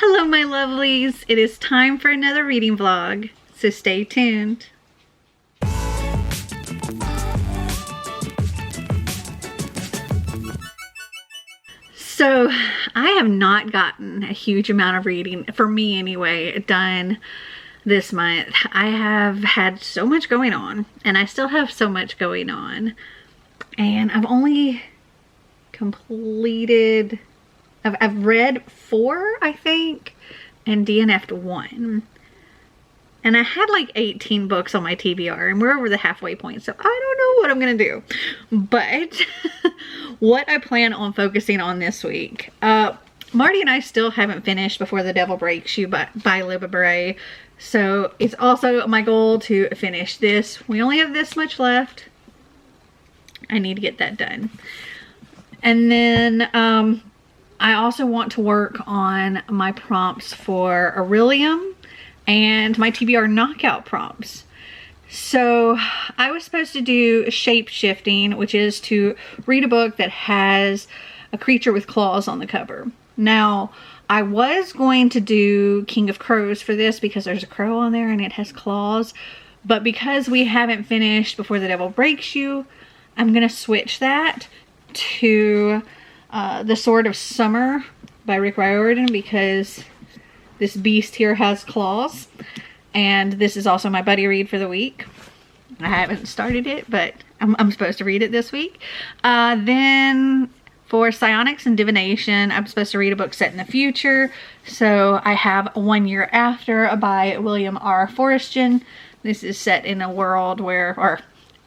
Hello my lovelies, it is time for another reading vlog, so stay tuned. So I have not gotten a huge amount of reading, for me anyway, done this month. I have had so much going on, and I still have so much going on, and I've only completed, I've read 4, I think, and DNF'd 1. And I had like 18 books on my TBR, and we're over the halfway point, so I don't know what I'm gonna do. But what I plan on focusing on this week, Marty and I still haven't finished Before the Devil Breaks You by Libba Bray. So it's also my goal to finish this. We only have this much left. I need to get that done. And then I also want to work on my prompts for Orilium and my TBR knockout prompts. So I was supposed to do shape shifting, which is to read a book that has a creature with claws on the cover. Now, I was going to do King of Crows for this because there's a crow on there and it has claws. But because we haven't finished Before the Devil Breaks You, I'm going to switch that to The Sword of Summer by Rick Riordan, because this beast here has claws. And this is also my buddy read for the week. I haven't started it, but I'm supposed to read it this week. Then for Psionics and Divination, I'm supposed to read a book set in the future. So I have 1 Year After by William R. Forreston. This is set in a world where, or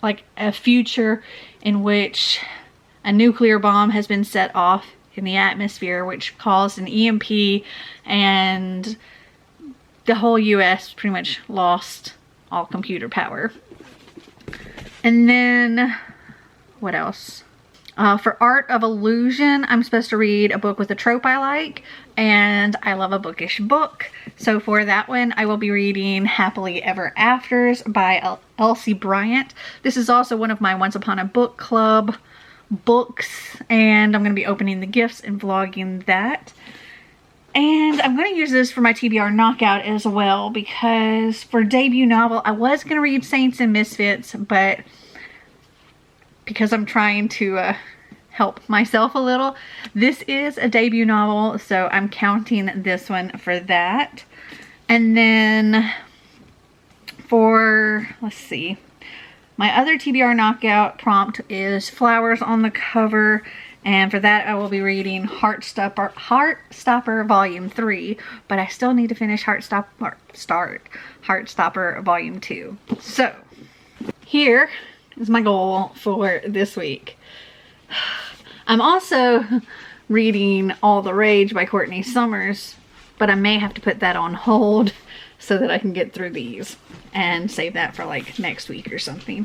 like a future in which a nuclear bomb has been set off in the atmosphere, which caused an EMP, and the whole US pretty much lost all computer power. And then, what else? For Art of Illusion, I'm supposed to read a book with a trope I like, and I love a bookish book. So for that one, I will be reading Happily Ever Afters by Elsie Bryant. This is also one of my Once Upon a Book Club books, and I'm going to be opening the gifts and vlogging that. And I'm going to use this for my TBR knockout as well, because for debut novel, I was going to read Saints and Misfits, but because I'm trying to help myself a little, this is a debut novel, so I'm counting this one for that. And then for, let's see, my other TBR knockout prompt is Flowers on the Cover. And for that, I will be reading Heartstopper Volume 3, but I still need to finish Heartstopper Volume 2. So, here is my goal for this week. I'm also reading All the Rage by Courtney Summers, but I may have to put that on hold so that I can get through these and save that for like next week or something.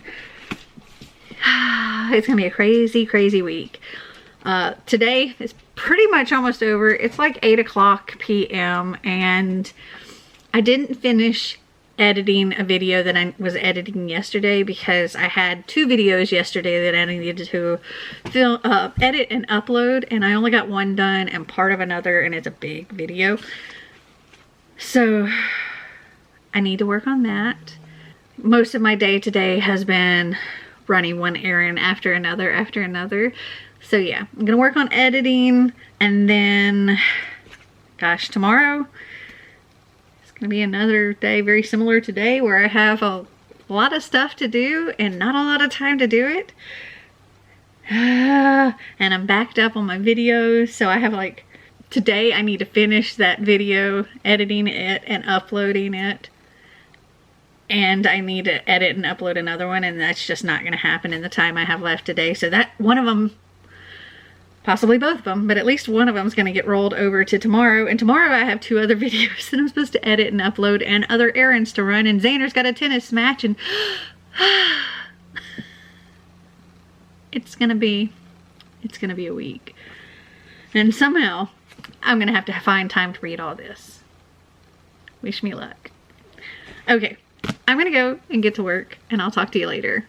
It's gonna be a crazy, crazy week. Today is pretty much almost over. It's like 8:00 p.m. and I didn't finish editing a video that I was editing yesterday because I had 2 videos yesterday that I needed to edit and upload, and I only got 1 done and part of another, and it's a big video. So I need to work on that. Most of my day today has been running one errand after another. So yeah, I'm gonna work on editing, and then, gosh, tomorrow it's gonna be another day very similar to today, where I have a lot of stuff to do and not a lot of time to do it. And I'm backed up on my videos, so I have like, today I need to finish that video, editing it and uploading it. And I need to edit and upload another one, and that's just not gonna happen in the time I have left today. So that one of them, possibly both of them, but at least one of them is going to get rolled over to tomorrow. And tomorrow I have 2 other videos that I'm supposed to edit and upload, and other errands to run. And Xander's got a tennis match, and it's gonna be a week. And somehow I'm gonna have to find time to read all this. Wish me luck. Okay, I'm gonna go and get to work, and I'll talk to you later.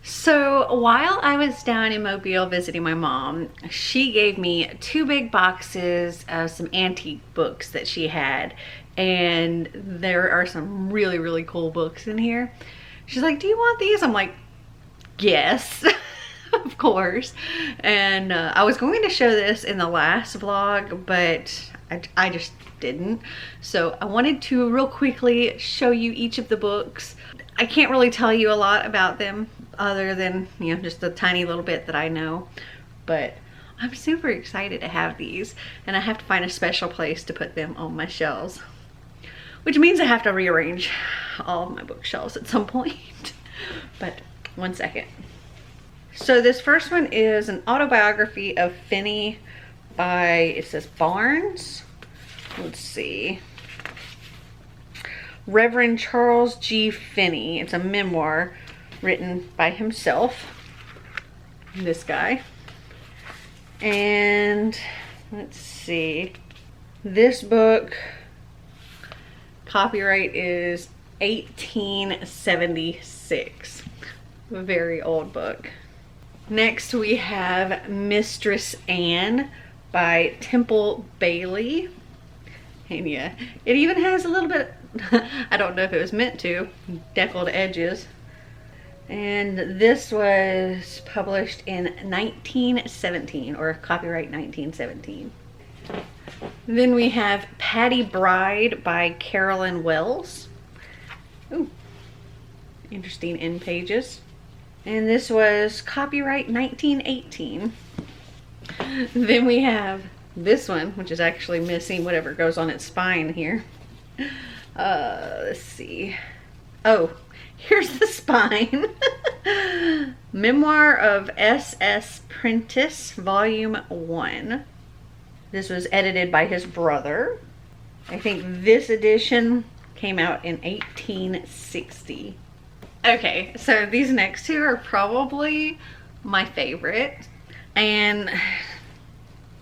So So while I was down in Mobile visiting my mom, she gave me 2 big boxes of some antique books that she had. And there are some really, really cool books in here. She's like, do you want these? I'm like, yes, of course. And I was going to show this in the last vlog, but I just didn't. So I wanted to real quickly show you each of the books. I can't really tell you a lot about them other than, you know, just a tiny little bit that I know. But I'm super excited to have these, and I have to find a special place to put them on my shelves, which means I have to rearrange all of my bookshelves at some point. But one second. So this first one is an autobiography of Finney by, it says Barnes. Let's see. Reverend Charles G. Finney. It's a memoir written by himself, this guy. And let's see. This book, copyright is 1876. A very old book. Next we have Mistress Anne by Temple Bailey. And yeah, it even has a little bit, I don't know if it was meant to, deckled edges. And this was published in 1917, or copyright 1917. Then we have Patty Bride by Carolyn Wells. Ooh, interesting end pages. And this was copyright 1918. Then we have this one, which is actually missing whatever goes on its spine here. Let's see. Oh, here's the spine. Memoir of S.S. Prentice, Volume 1. This was edited by his brother. I think this edition came out in 1860. Okay, so these next two are probably my favorite. And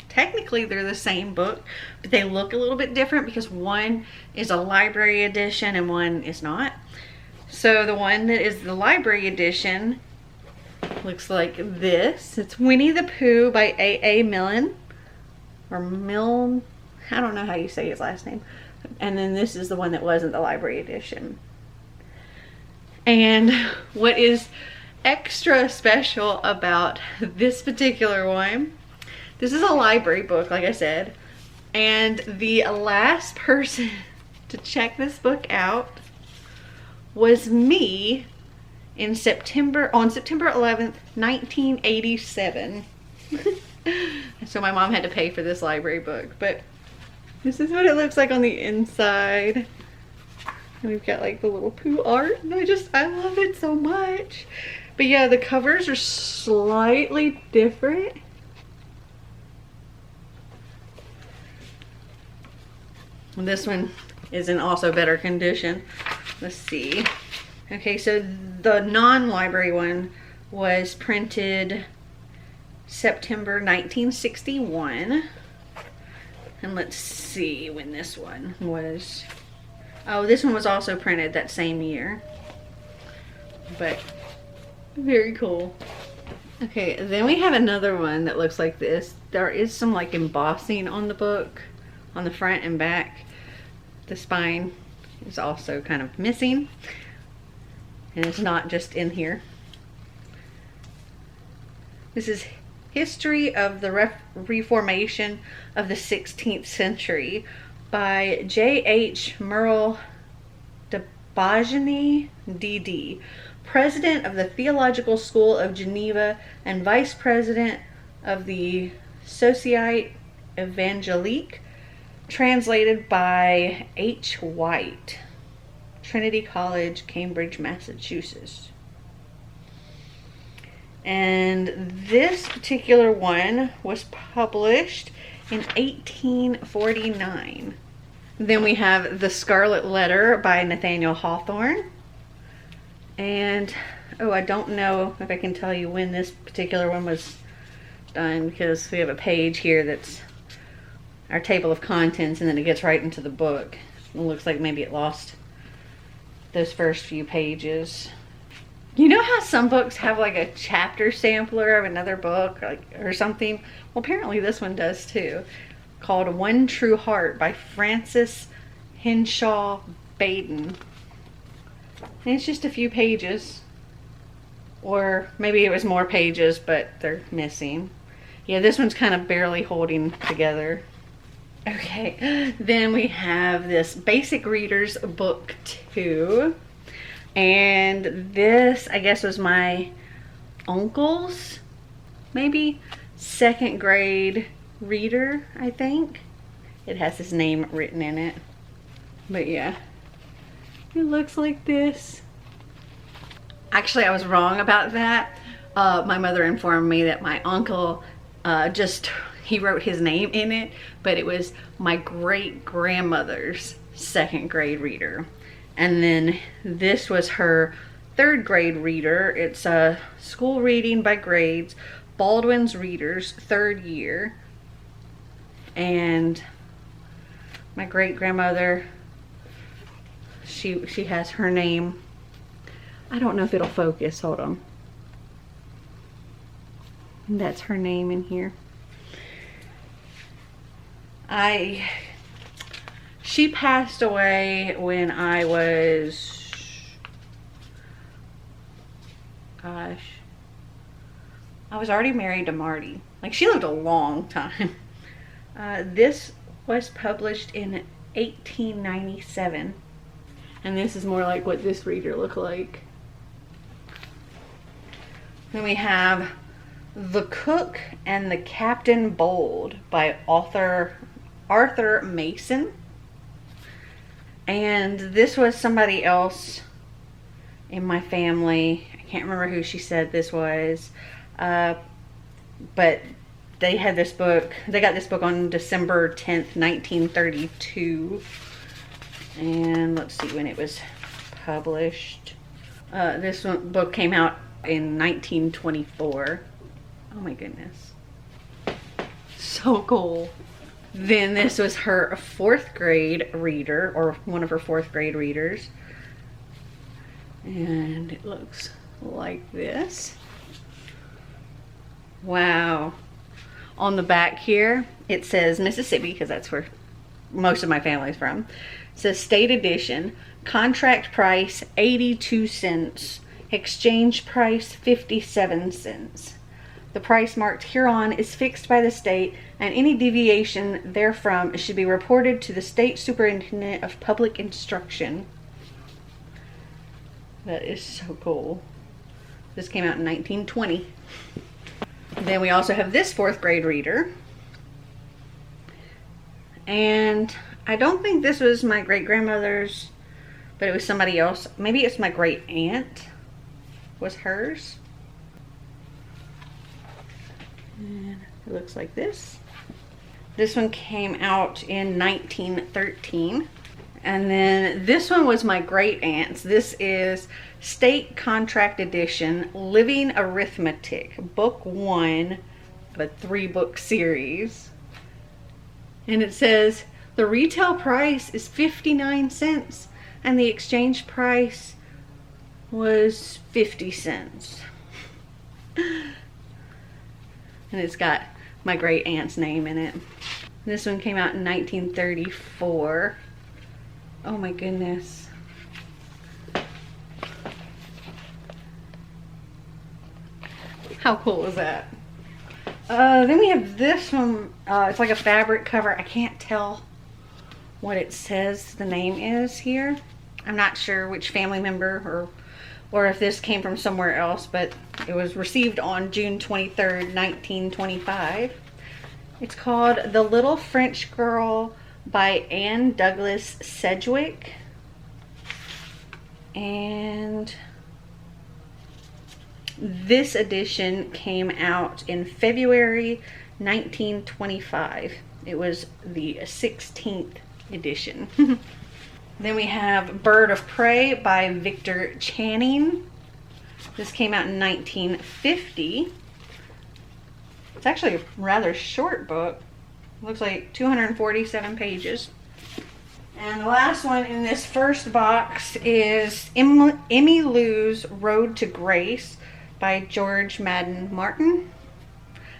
technically they're the same book, but they look a little bit different because one is a library edition and one is not. So the one that is the library edition looks like this. It's Winnie the Pooh by A.A. Milne, or Milne, I don't know how you say his last name. And then this is the one that wasn't the library edition. And what is extra special about this particular one, this is a library book, like I said, and the last person to check this book out was me in on September 11th, 1987. So my mom had to pay for this library book, but this is what it looks like on the inside. And we've got like the little Pooh art, and I love it so much. But yeah, the covers are slightly different. This one is in also better condition. Let's see. Okay, so the non-library one was printed September 1961. And let's see when this one was. Oh, this one was also printed that same year. But very cool. Okay, then we have another one that looks like this. There is some like embossing on the book, on the front and back. The spine is also kind of missing, and it's not just in here. This is History of the Reformation of the 16th Century by J.H. Merle de Bajani, D.D., President of the Theological School of Geneva and Vice President of the Societe Evangelique, translated by H. White, Trinity College, Cambridge, Massachusetts. And this particular one was published in 1849. Then we have The Scarlet Letter by Nathaniel Hawthorne. And, oh, I don't know if I can tell you when this particular one was done, because we have a page here that's our table of contents, and then it gets right into the book. It looks like maybe it lost those first few pages. You know how some books have like a chapter sampler of another book or something? Well, apparently this one does too. Called One True Heart by Frances Henshaw Baden. And it's just a few pages. Or maybe it was more pages, but they're missing. Yeah, this one's kind of barely holding together. Okay, then we have this Basic Readers Book 2. And this, I guess, was my uncle's, maybe, 2nd grade reader, I think. It has his name written in it. But yeah, it looks like this. Actually, I was wrong about that. My mother informed me that my uncle he wrote his name in it, but it was my great-grandmother's 2nd grade reader. And then this was her 3rd grade reader. It's a school reading by grades, Baldwin's Readers, 3rd year. And my great-grandmother, she has her name. I don't know if it'll focus, hold on. That's her name in here. She passed away when I was, gosh, I was already married to Marty. Like, she lived a long time. This was published in 1897. And this is more like what this reader looked like. Then we have The Cook and the Captain Bold by Arthur Mason. And this was somebody else in my family. I can't remember who she said this was. But they had this book. They got this book on December 10th, 1932. And let's see when it was published. This book came out in 1924. Oh my goodness. So cool. Then this was her 4th grade reader, or one of her 4th grade readers. And it looks like this. Wow. On the back here, it says Mississippi, because that's where most of my family's from. It says State Edition, contract price 82 cents, exchange price 57 cents. The price marked hereon is fixed by the state, and any deviation therefrom should be reported to the State Superintendent of Public Instruction. That is so cool. This came out in 1920. Then we also have this 4th grade reader. And I don't think this was my great-grandmother's, but it was somebody else. Maybe it's my great-aunt was hers. And it looks like this. This one came out in 1913. And then this one was my great-aunt's. This is State Contract Edition, Living Arithmetic, Book 1 of a 3-book series. And it says, the retail price is 59 cents and the exchange price was 50 cents. And it's got my great aunt's name in it. This one came out in 1934. Oh my goodness. How cool is that? Then we have this one. It's like a fabric cover. I can't tell what it says the name is here. I'm not sure which family member or if this came from somewhere else, but it was received on June 23rd, 1925. It's called The Little French Girl by Anne Douglas Sedgwick. And this edition came out in February 1925. It was the 16th edition. Then we have Bird of Prey by Victor Channing. This came out in 1950. It's actually a rather short book. Looks like 247 pages. And the last one in this first box is Emmy Lou's Road to Grace by George Madden Martin.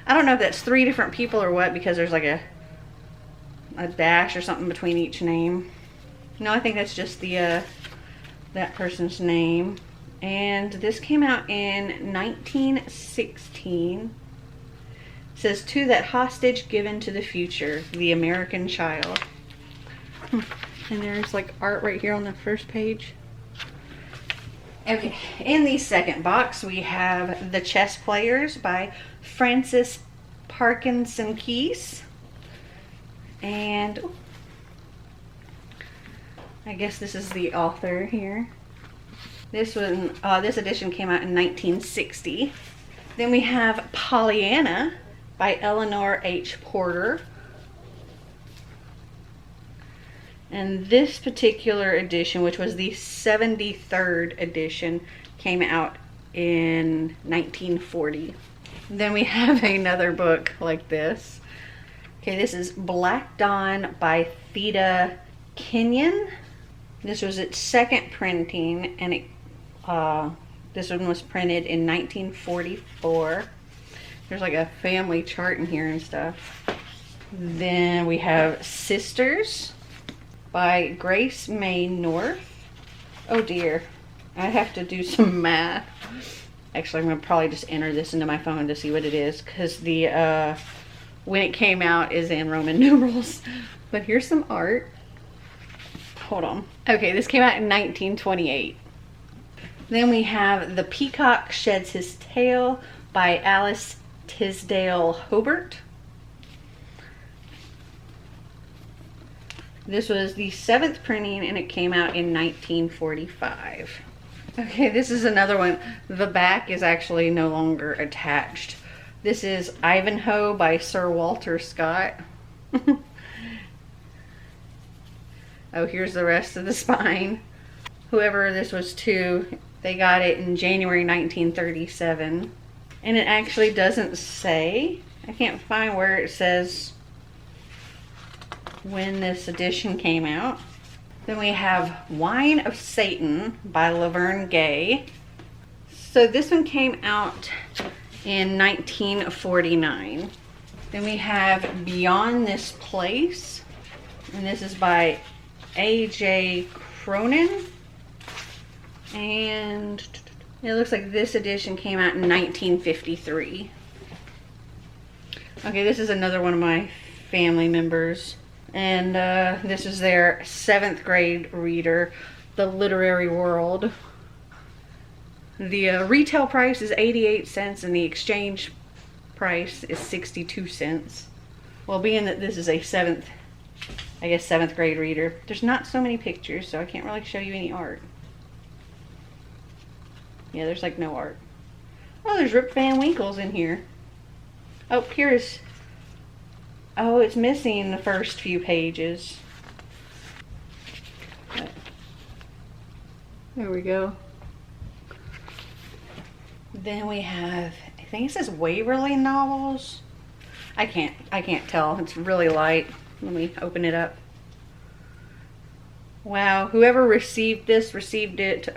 I don't know if that's 3 different people or what, because there's like a dash or something between each name. No, I think that's just the that person's name. And this came out in 1916. It says, "To that hostage given to the future, the American child." And there's like art right here on the first page. Okay, in the second box we have The Chess Players by Francis Parkinson Keys. And I guess this is the author here. This edition came out in 1960. Then we have Pollyanna by Eleanor H. Porter. And this particular edition, which was the 73rd edition, came out in 1940. Then we have another book like this. Okay, this is Black Dawn by Theda Kenyon. This was its second printing, and this one was printed in 1944. There's like a family chart in here and stuff. Then we have Sisters by Grace May North. Oh dear, I have to do some math. Actually, I'm gonna probably just enter this into my phone to see what it is, because the when it came out is in Roman numerals. But here's some art. Hold on. Okay, this came out in 1928. Then we have The Peacock Sheds His Tail by Alice Tisdale Hobart. This was the 7th printing, and it came out in 1945. Okay, this is another one. The back is actually no longer attached. This is Ivanhoe by Sir Walter Scott. Oh, here's the rest of the spine. Whoever this was to, they got it in January 1937. And it actually doesn't say, I can't find where it says when this edition came out. Then we have Wine of Satan by Laverne Gay. So this one came out in 1949. Then we have Beyond This Place, and this is by A.J. Cronin. And it looks like this edition came out in 1953. Okay, this is another one of my family members. And this is their 7th grade reader, The Literary World. The retail price is 88 cents and the exchange price is 62 cents. Well, being that this is a 7th grade reader, there's not so many pictures, so I can't really show you any art. Yeah, there's like no art. Oh, there's Rip Van Winkle's in here. Oh, here's... Oh, it's missing the first few pages. There we go. Then we have, I think it says Waverly Novels. I can't tell. It's really light. Let me open it up. Wow, whoever received this received it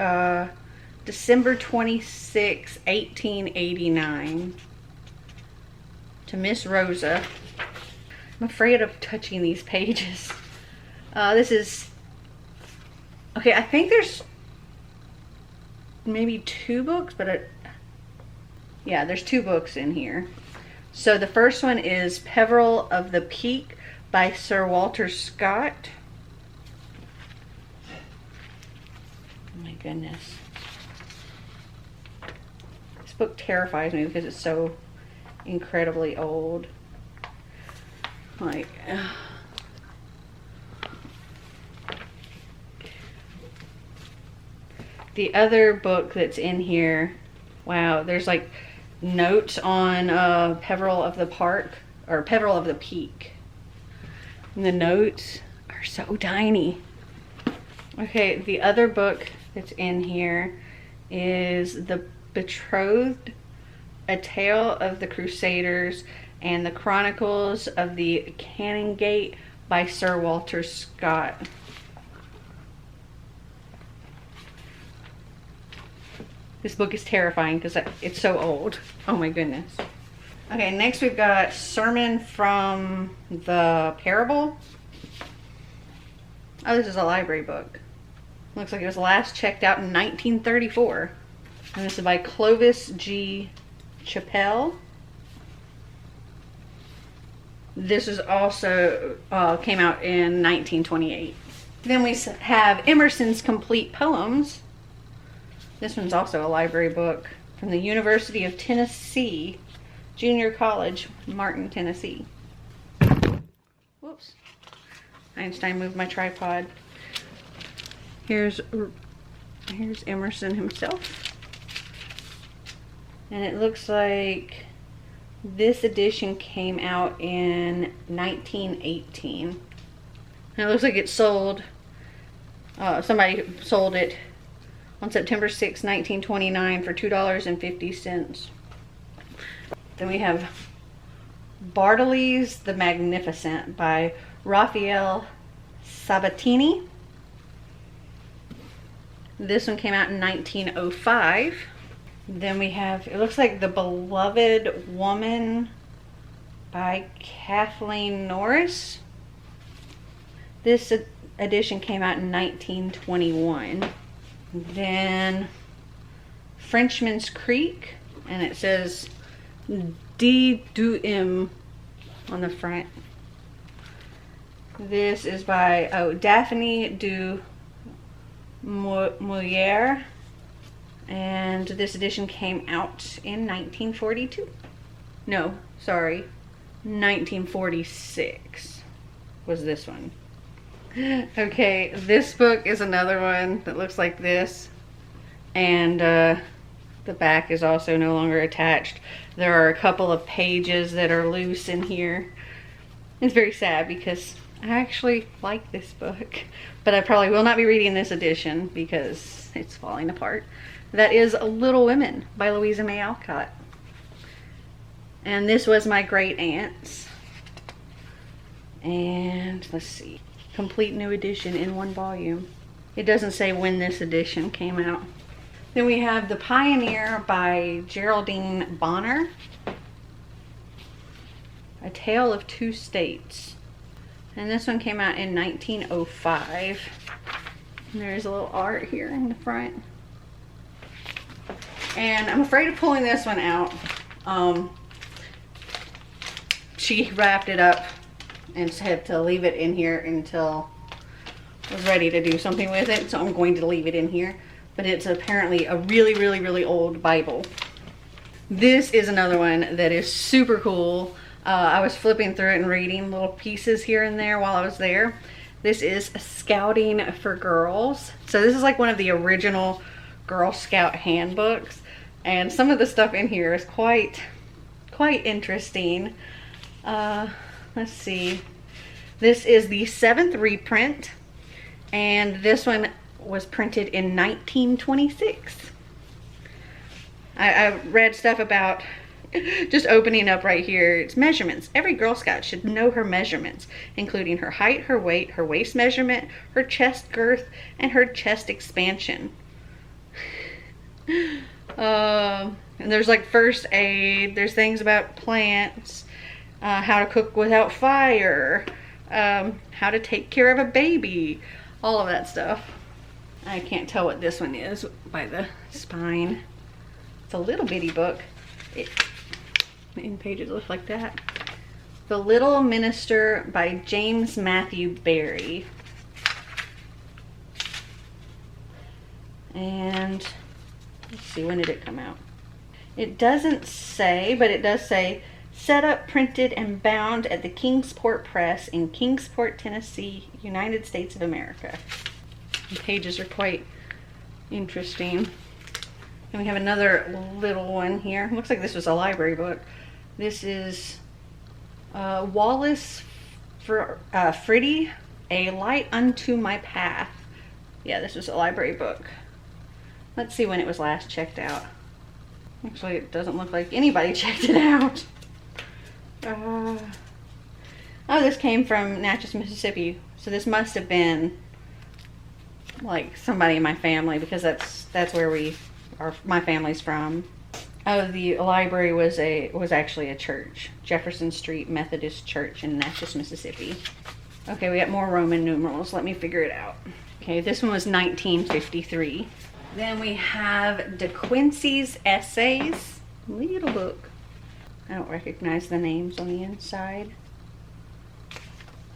December 26, 1889. To Miss Rosa. I'm afraid of touching these pages. This is... Okay, I think there's maybe 2 books, but yeah, there's 2 books in here. So the first one is Peveril of the Peak by Sir Walter Scott. Oh my goodness. This book terrifies me because it's so incredibly old. Like, the other book that's in here, wow, there's like notes on Peveril of the Park, or Peveril of the Peak. And the notes are so tiny. Okay, the other book that's in here is The Betrothed, A Tale of the Crusaders, and the Chronicles of the Canongate by Sir Walter Scott. This book is terrifying because it's so old. Oh my goodness. Okay, next we've got Sermon from the Parable. Oh, this is a library book. Looks like it was last checked out in 1934. And this is by Clovis G. Chappell. This is also came out in 1928. Then we have Emerson's Complete Poems. This one's also a library book from the University of Tennessee, Junior College, Martin, Tennessee. Whoops. Einstein moved my tripod. Here's Emerson himself. And it looks like this edition came out in 1918. And it looks like it sold, somebody sold it on September 6, 1929 for $2.50. Then we have Bartolli's The Magnificent by Raphael Sabatini. This one came out in 1905. Then we have, it looks like The Beloved Woman by Kathleen Norris. This edition came out in 1921. Then Frenchman's Creek, and it says D. du M on the front. This is by Daphne du Maurier, and this edition came out in 1942. No, sorry, 1946 was this one. Okay, this book is another one that looks like this, and the back is also no longer attached. There are a couple of pages that are loose in here. It's very sad because I actually like this book, but I probably will not be reading this edition because it's falling apart. That is Little Women by Louisa May Alcott. And this was my great aunt's. And let's see. Complete new edition in one volume. It doesn't say when this edition came out. Then we have The Pioneer by Geraldine Bonner. A Tale of Two States. And this one came out in 1905. And there's a little art here in the front. And I'm afraid of pulling this one out. She wrapped it up and said to leave it in here until I was ready to do something with it. So I'm going to leave it in here. But it's apparently a really, really, really old Bible. This is another one that is super cool. I was flipping through it and reading little pieces here and there while I was there. This is Scouting for Girls. So this is like one of the original Girl Scout handbooks. And some of the stuff in here is quite interesting. Let's see. This is the 7th reprint. And this one was printed in 1926. I read stuff about just opening up right here. It's measurements. Every Girl Scout should know her measurements, including her height, her weight, her waist measurement, her chest girth, and her chest expansion. And there's like first aid. There's things about plants, how to cook without fire, how to take care of a baby, all of that stuff. I can't tell what this one is by the spine. It's a little bitty book. In pages look like that. The Little Minister by James Matthew Barrie. And let's see, when did it come out? It doesn't say, but it does say set up, printed, and bound at the Kingsport Press in Kingsport, Tennessee, United States of America. The pages are quite interesting. And we have another little one here. Looks like this was a library book. This is Wallace Friddy, A Light Unto My Path. Yeah, this was a library book. Let's see when it was last checked out. Actually, it doesn't look like anybody checked it out. Oh, this came from Natchez, Mississippi. So this must have been like somebody in my family, because that's where we my family's from. Oh, the library was actually a church, Jefferson Street Methodist Church in Natchez, Mississippi. Okay, we got more Roman numerals. Let me figure it out. Okay, this one was 1953. Then we have De Quincey's Essays. Little book. I don't recognize the names on the inside.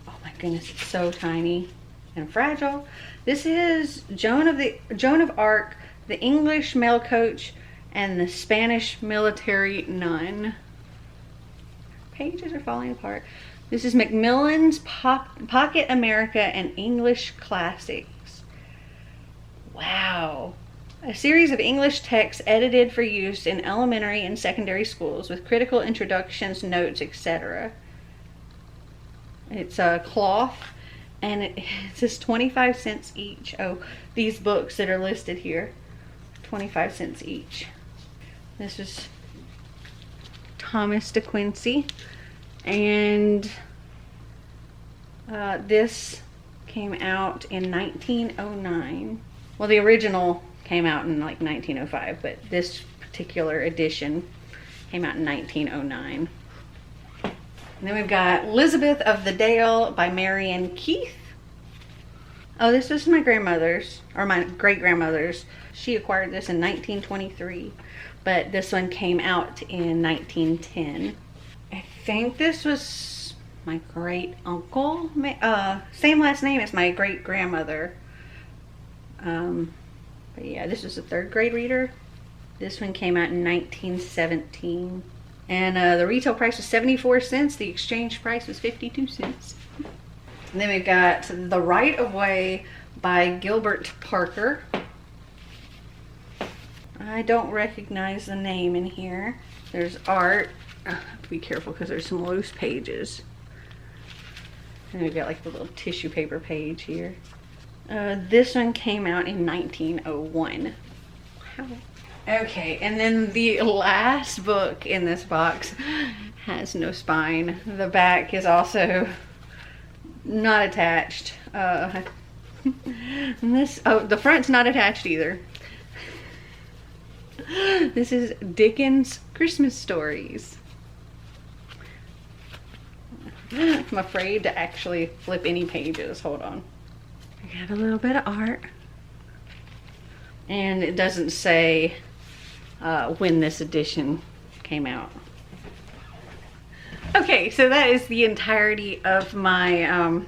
Oh my goodness, it's so tiny and fragile. This is Joan of Arc, the English mail coach, and the Spanish military nun. Pages are falling apart. This is Macmillan's Pocket America and English Classics. Wow. A series of English texts edited for use in elementary and secondary schools with critical introductions, notes, etc. It's a cloth, and it says 25 cents each. Oh, these books that are listed here, 25 cents each. This is Thomas De Quincey, and this came out in 1909. Well, the original came out in like 1905, but this particular edition came out in 1909. And then we've got Elizabeth of the Dale by Marian Keith. Oh, this was my grandmother's, or my great-grandmother's. She acquired this in 1923, but this one came out in 1910. I think this was my great-uncle. Same last name as my great-grandmother. But yeah, this is a third grade reader. This one came out in 1917. And the retail price was 74 cents. The exchange price was 52 cents. And then we've got The Right of Way by Gilbert Parker. I don't recognize the name in here. There's art. I have to be careful because there's some loose pages. And we've got like the little tissue paper page here. This one came out in 1901. Wow. Okay, and then the last book in this box has no spine. The back is also not attached. The front's not attached either. This is Dickens' Christmas Stories. I'm afraid to actually flip any pages. Hold on. I got a little bit of art. And it doesn't say when this edition came out. Okay, so that is the entirety of my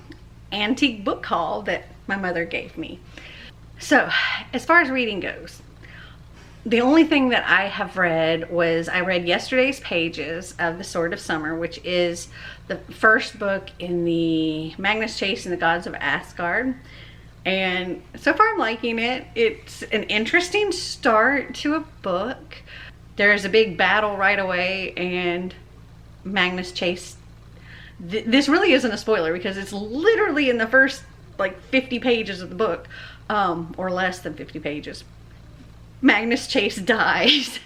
antique book haul that my mother gave me. So, as far as reading goes, the only thing that I have read was I read yesterday's pages of The Sword of Summer, which is the first book in the Magnus Chase and the Gods of Asgard. And so far I'm liking it. It's an interesting start to a book. There's a big battle right away, and Magnus Chase, this really isn't a spoiler because it's literally in the first like 50 pages of the book, or less than 50 pages. Magnus Chase dies.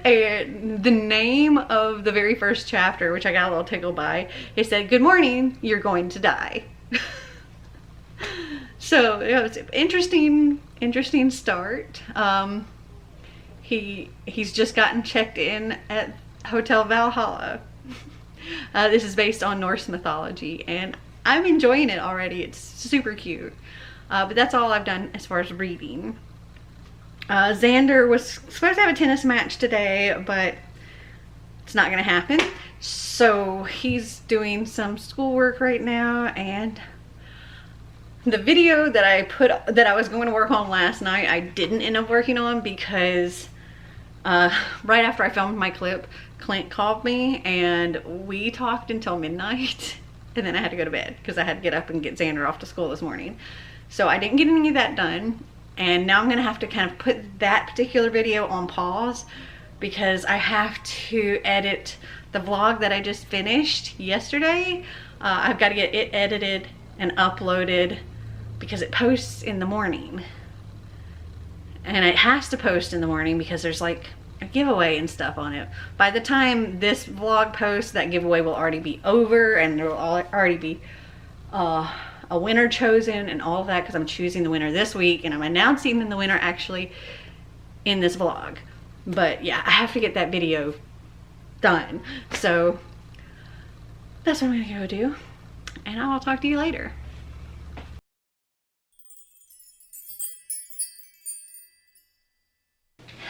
And the name of the very first chapter, which I got a little tickled by, it said, "Good morning, you're going to die." So it was an interesting start. He's just gotten checked in at Hotel Valhalla. This is based on Norse mythology, and I'm enjoying it already. It's super cute. But that's all I've done as far as reading. Xander was supposed to have a tennis match today, but it's not gonna happen. So he's doing some schoolwork right now, and the video that I was going to work on last night, I didn't end up working on because right after I filmed my clip, Clint called me and we talked until midnight, and then I had to go to bed because I had to get up and get Xander off to school this morning. So I didn't get any of that done, and now I'm gonna have to kind of put that particular video on pause because I have to edit the vlog that I just finished yesterday. I've got to get it edited and uploaded because it posts in the morning, and it has to post in the morning because there's like a giveaway and stuff on it. By the time this vlog posts, that giveaway will already be over, and there will already be a winner chosen and all of that, because I'm choosing the winner this week, and I'm announcing the winner actually in this vlog. But yeah, I have to get that video done. So that's what I'm gonna go do. And I'll talk to you later.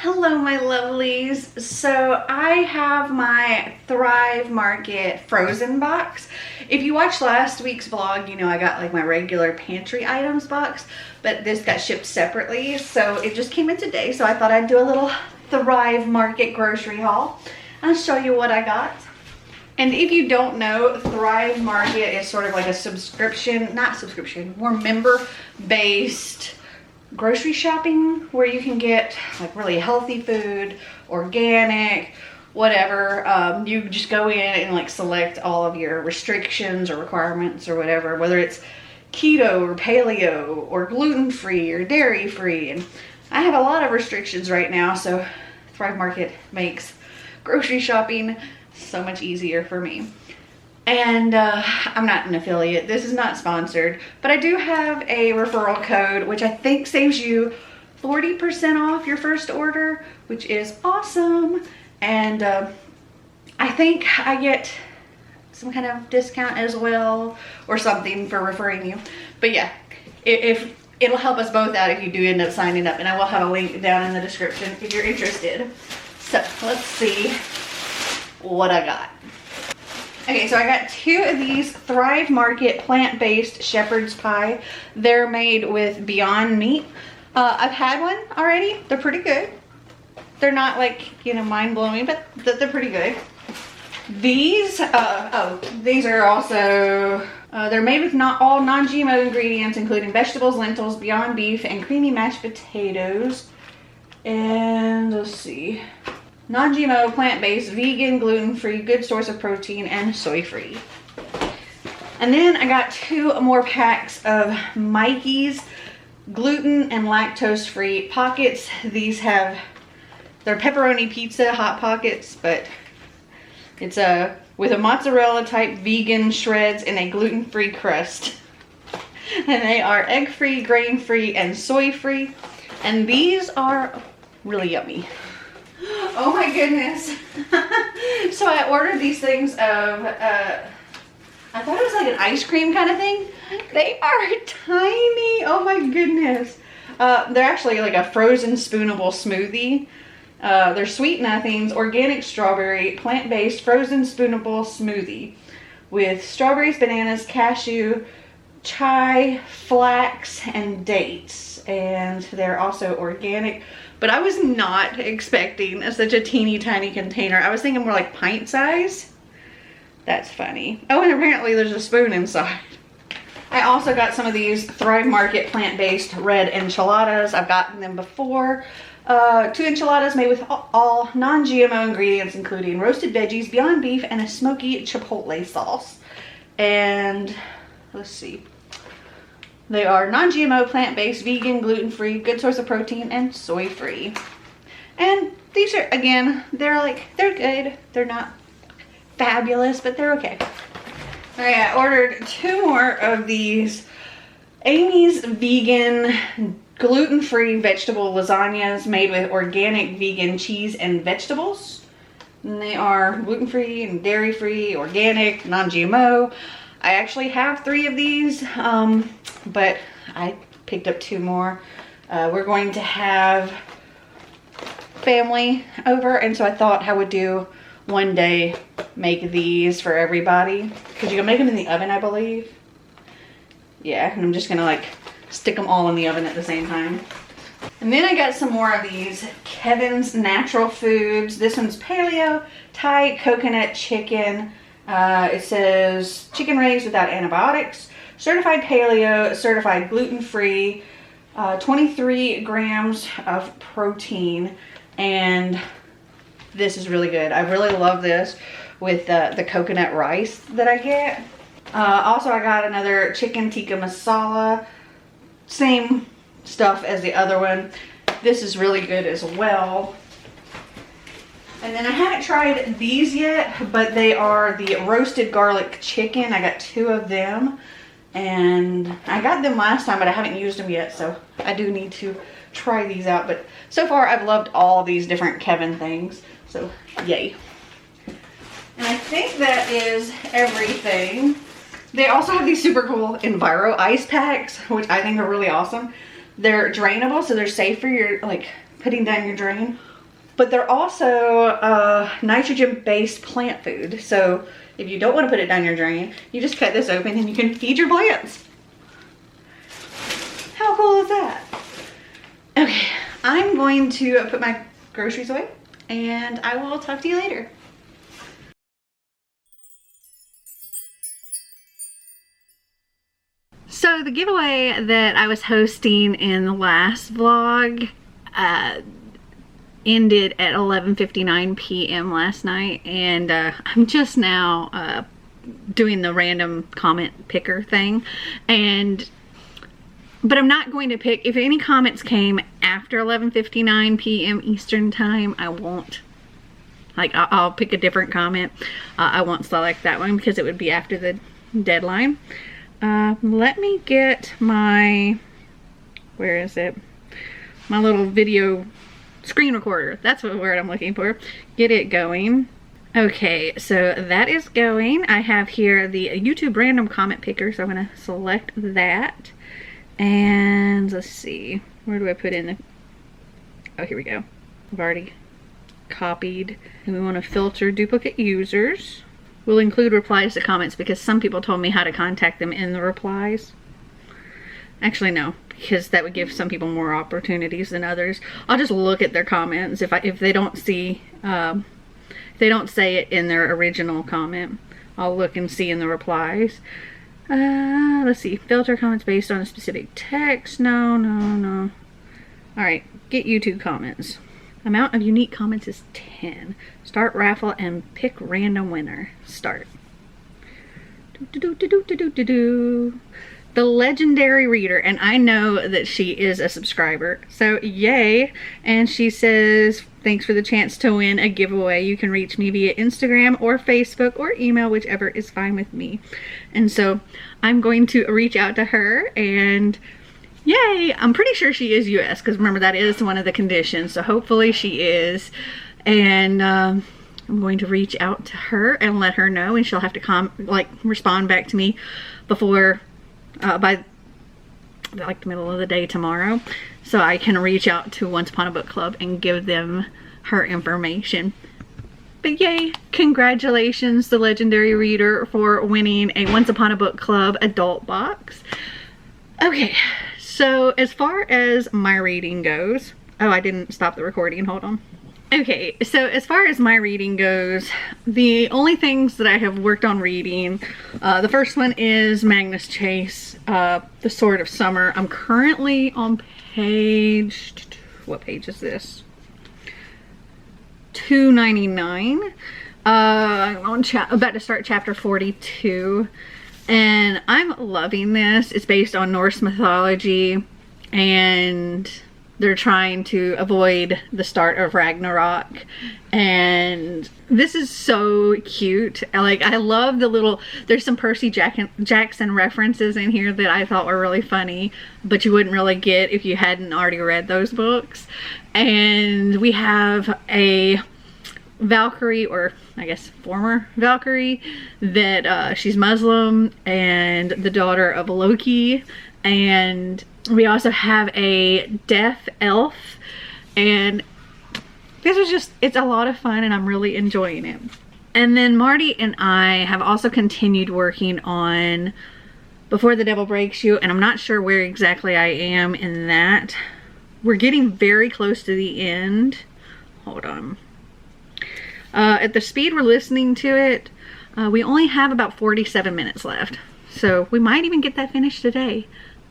Hello my lovelies. So I have my Thrive Market frozen box. If you watched last week's vlog, you know I got like my regular pantry items box, but this got shipped separately. So it just came in today. So I thought I'd do a little Thrive Market grocery haul. I'll show you what I got. And if you don't know, Thrive Market is sort of like a subscription, not subscription, more member-based grocery shopping where you can get like really healthy food, organic, whatever. You just go in and like select all of your restrictions or requirements or whatever, whether it's keto or paleo or gluten-free or dairy-free. And I have a lot of restrictions right now, so Thrive Market makes grocery shopping so much easier for me. And I'm not an affiliate. This is not sponsored, but I do have a referral code, which I think saves you 40% off your first order, which is awesome. And I think I get some kind of discount as well or something for referring you. But yeah, if it'll help us both out if you do end up signing up, and I will have a link down in the description if you're interested. So let's see what I got. Okay, so I got 2 of these Thrive Market plant-based shepherd's pie. They're made with Beyond Meat. I've had one already. They're pretty good. They're not like, you know, mind-blowing, but they're pretty good. These, these are also, they're made with all non-GMO ingredients, including vegetables, lentils, Beyond Beef, and creamy mashed potatoes. And let's see. Non-GMO, plant-based, vegan, gluten-free, good source of protein, and soy-free. And then I got 2 more packs of Mikey's gluten and lactose-free pockets. These have, they're pepperoni pizza hot pockets, but it's with a mozzarella type vegan shreds and a gluten-free crust. And they are egg-free, grain-free, and soy-free. And these are really yummy. Oh my goodness. So I ordered these things of, I thought it was like an ice cream kind of thing. They are tiny. Oh my goodness. They're actually like a frozen spoonable smoothie. They're sweet nothings, organic strawberry, plant-based frozen spoonable smoothie with strawberries, bananas, cashew, chai, flax, and dates. And they're also organic. But I was not expecting such a teeny tiny container. I was thinking more like pint size. That's funny. Oh, and apparently there's a spoon inside. I also got some of these Thrive Market plant-based red enchiladas. I've gotten them before. 2 enchiladas made with all non-GMO ingredients, including roasted veggies, Beyond Beef, and a smoky chipotle sauce. And let's see. They are non-GMO, plant-based, vegan, gluten-free, good source of protein, and soy-free. And these are, again, they're good. They're not fabulous, but they're okay. All right, I ordered 2 more of these Amy's vegan, gluten-free vegetable lasagnas made with organic vegan cheese and vegetables. And they are gluten-free and dairy-free, organic, non-GMO. I actually have 3 of these, but I picked up 2 more. We're going to have family over, and so I thought I would do one day make these for everybody, because you can make them in the oven, I believe. Yeah, and I'm just gonna like stick them all in the oven at the same time. And then I got some more of these Kevin's Natural Foods. This one's paleo, Thai coconut chicken. It says chicken raised without antibiotics, certified paleo, certified gluten-free, 23 grams of protein, and this is really good. I really love this with the coconut rice that I get. Also, I got another chicken tikka masala, same stuff as the other one. This is really good as well. And then I haven't tried these yet, but they are the roasted garlic chicken. I got 2 of them, and I got them last time, but I haven't used them yet, so I do need to try these out, but so far I've loved all these different Kevin things, so yay. And I think that is everything. They also have these super cool Enviro ice packs, which I think are really awesome. They're drainable, so they're safe for your, like, putting down your drain. But they're also nitrogen-based plant food. So if you don't want to put it down your drain, you just cut this open and you can feed your plants. How cool is that? Okay, I'm going to put my groceries away and I will talk to you later. So the giveaway that I was hosting in the last vlog ended at 11:59 p.m. last night, and I'm just now doing the random comment picker thing, but I'm not going to pick. If any comments came after 11:59 p.m. Eastern time, I won't. Like, I'll pick a different comment. I won't select that one because it would be after the deadline. Let me get my, where is it? My little video screen recorder. That's what word I'm looking for. Get it going. Okay, so that is going. I have here the YouTube random comment picker, so I'm going to select that. And let's see, where do I put in the, oh, here we go. I've already copied. And we want to filter duplicate users. We'll include replies to comments because some people told me how to contact them in the replies. Actually, no, because that would give some people more opportunities than others. I'll just look at their comments. If they don't see, if they don't say it in their original comment, I'll look and see in the replies. Let's see, filter comments based on a specific text. No. All right, get YouTube comments. Amount of unique comments is 10. Start raffle and pick random winner. Start. The legendary reader, and I know that she is a subscriber, so yay. And she says, thanks for the chance to win a giveaway. You can reach me via Instagram or Facebook or email, whichever is fine with me. And so I'm going to reach out to her, and yay, I'm pretty sure she is US, because remember, that is one of the conditions, so hopefully she is. And I'm going to reach out to her and let her know, and she'll have to respond back to me before by like the middle of the day tomorrow, so I can reach out to Once Upon a Book Club and give them her information. But yay, congratulations, the legendary reader, for winning a Once Upon a Book Club adult box. Okay, so as far as my reading goes, oh, I didn't stop the recording, hold on. Okay, so as far as my reading goes, the only things that I have worked on reading, the first one is Magnus Chase, The Sword of Summer. I'm currently on page, what page is this? 299. I'm about to start chapter 42, and I'm loving this. It's based on Norse mythology, and they're trying to avoid the start of Ragnarok, and this is so cute. I love the little, there's some Percy Jackson references in here that I thought were really funny, but you wouldn't really get if you hadn't already read those books. And we have a Valkyrie, or I guess former Valkyrie, that she's Muslim and the daughter of Loki. And we also have a deaf elf, and this was just, it's a lot of fun and I'm really enjoying it. And then Marty and I have also continued working on Before the Devil Breaks You, and I'm not sure where exactly I am in that. We're getting very close to the end. Hold on. At the speed we're listening to it, we only have about 47 minutes left. So we might even get that finished today.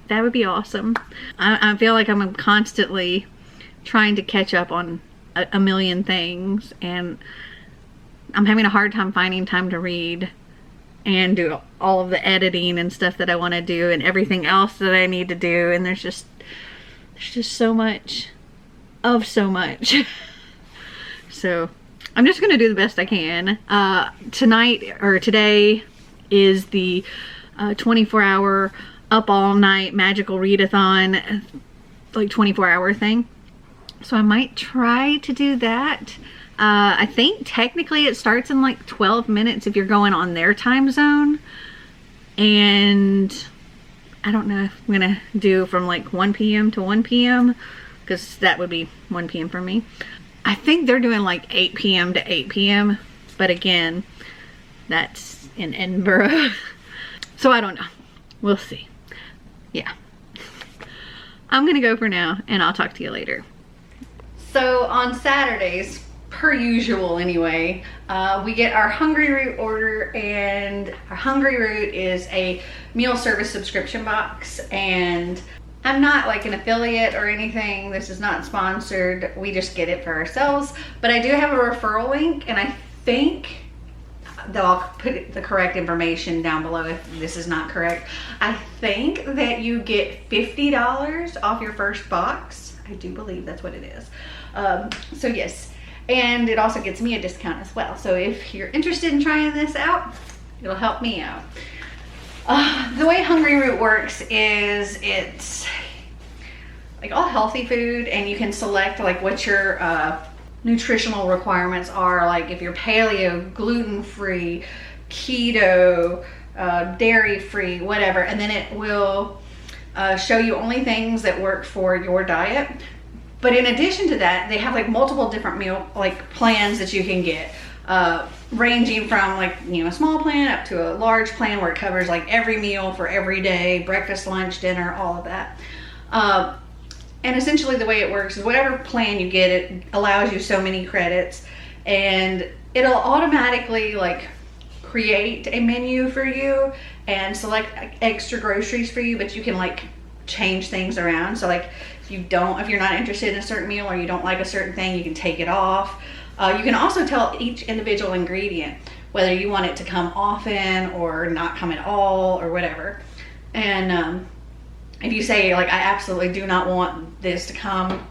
That would be awesome. I feel like I'm constantly trying to catch up on a million things, and I'm having a hard time finding time to read and do all of the editing and stuff that I want to do and everything else that I need to do. And there's just so much of so much. So I'm just going to do the best I can. Tonight, or today, is the 24-hour up all night Magical Readathon. like 24-hour thing. So I might try to do that. I think technically it starts in like 12 minutes if you're going on their time zone. And I don't know if I'm gonna do from like 1 p.m. to 1 p.m. because that would be 1 p.m. for me. I think they're doing like 8 p.m. to 8 p.m. But again, that's in Edinburgh. So I don't know. We'll see. Yeah. I'm gonna go for now and I'll talk to you later. So on Saturdays, per usual anyway, we get our Hungry Root order, and our Hungry Root is a meal service subscription box, and I'm not like an affiliate or anything. This is not sponsored. We just get it for ourselves, but I do have a referral link, and I think though I'll put the correct information down below if this is not correct. I think that you get $50 off your first box. I do believe that's what it is. So yes, and it also gets me a discount as well. So if you're interested in trying this out, it'll help me out. The way Hungry Root works is it's like all healthy food, and you can select like what your nutritional requirements are, like if you're paleo, gluten-free, keto, dairy-free, whatever, and then it will show you only things that work for your diet. But in addition to that, they have like multiple different meal like plans that you can get, ranging from like, you know, a small plan up to a large plan where it covers like every meal for every day, breakfast, lunch, dinner, all of that. And essentially the way it works is whatever plan you get, it allows you so many credits, and it'll automatically like create a menu for you and select extra groceries for you, but you can like change things around. So like if you're not interested in a certain meal or you don't like a certain thing, you can take it off. You can also tell each individual ingredient whether you want it to come often or not come at all or whatever. And if you say like, I absolutely do not want this to come,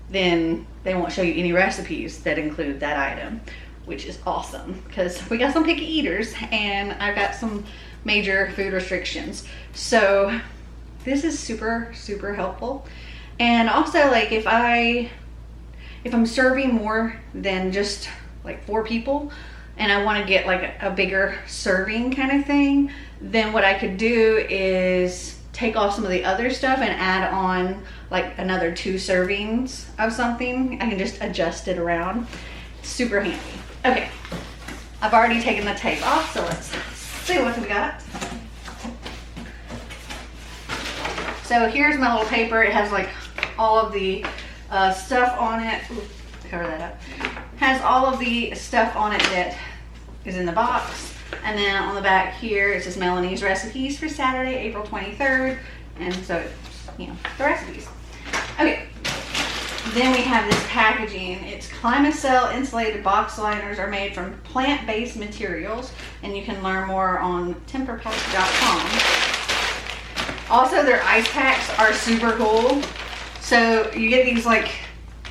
then they won't show you any recipes that include that item, which is awesome because we got some picky eaters and I've got some major food restrictions. So this is super, super helpful. And also like if I'm serving more than just like 4 people and I want to get like a bigger serving kind of thing, then what I could do is take off some of the other stuff and add on like another 2 servings of something. I can just adjust it around. Super handy. Okay, I've already taken the tape off, so let's see what we got. So here's my little paper. It has like all of the stuff on it. Ooh, cover that up. Has all of the stuff on it that is in the box. And then on the back here, it says Melanie's recipes for Saturday, April 23rd. And so it's, you know, the recipes. Okay. Then we have this packaging. It's Climacell insulated box liners are made from plant-based materials. And you can learn more on temperpack.com. Also, their ice packs are super cool. So you get these like,